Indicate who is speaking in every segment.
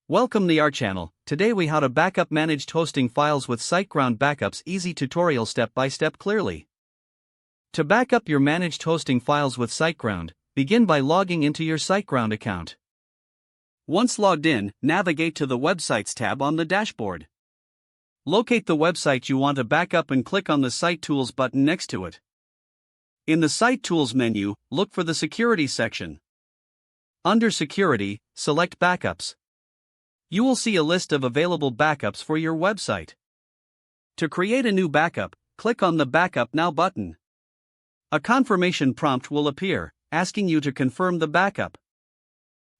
Speaker 1: Welcome to our channel. Today we how to backup managed hosting files with SiteGround backups. Easy tutorial step by step clearly. To backup your managed hosting files with SiteGround, begin by logging into your SiteGround account. Once logged in, navigate to the Websites tab on the dashboard. Locate the website you want to backup and click on the Site Tools button next to it. In the Site Tools menu, look for the Security section. Under Security, select Backups. You will see a list of available backups for your website. To create a new backup, click on the Backup Now button. A confirmation prompt will appear, asking you to confirm the backup.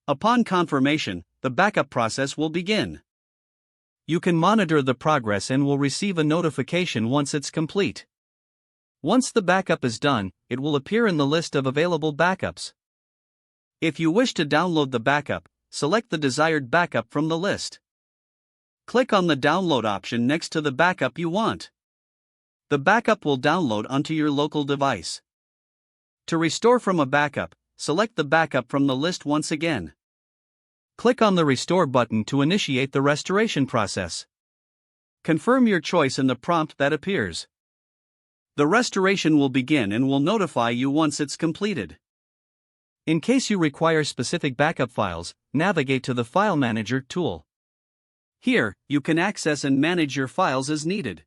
Speaker 1: Upon confirmation, the backup process will begin. You can monitor the progress and will receive a notification once it's complete. Once the backup is done, it will appear in the list of available backups. If you wish to download the backup, select the desired backup from the list. Click on the download option next to the backup you want. The backup will download onto your local device. To restore from a backup, select the backup from the list once again. Click on the Restore button to initiate the restoration process. Confirm your choice in the prompt that appears. The restoration will begin and will notify you once it's completed. In case you require specific backup files, navigate to the File Manager tool. Here, you can access and manage your files as needed.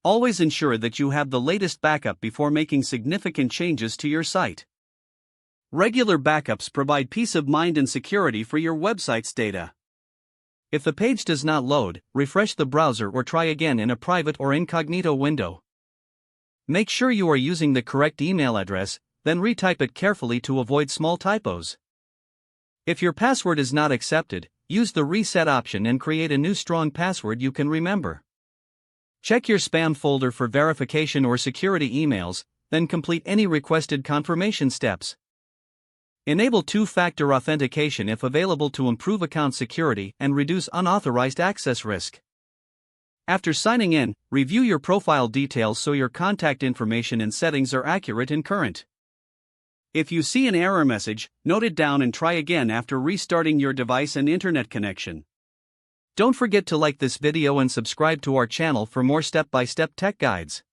Speaker 1: Always ensure that you have the latest backup before making significant changes to your site. Regular backups provide peace of mind and security for your website's data. If the page does not load, refresh the browser or try again in a private or incognito window. Make sure you are using the correct email address, then retype it carefully to avoid small typos. If your password is not accepted, use the reset option and create a new strong password you can remember. Check your spam folder for verification or security emails, then complete any requested confirmation steps. Enable two-factor authentication if available to improve account security and reduce unauthorized access risk. After signing in, review your profile details so your contact information and settings are accurate and current. If you see an error message, note it down and try again after restarting your device and internet connection. Don't forget to like this video and subscribe to our channel for more step-by-step tech guides.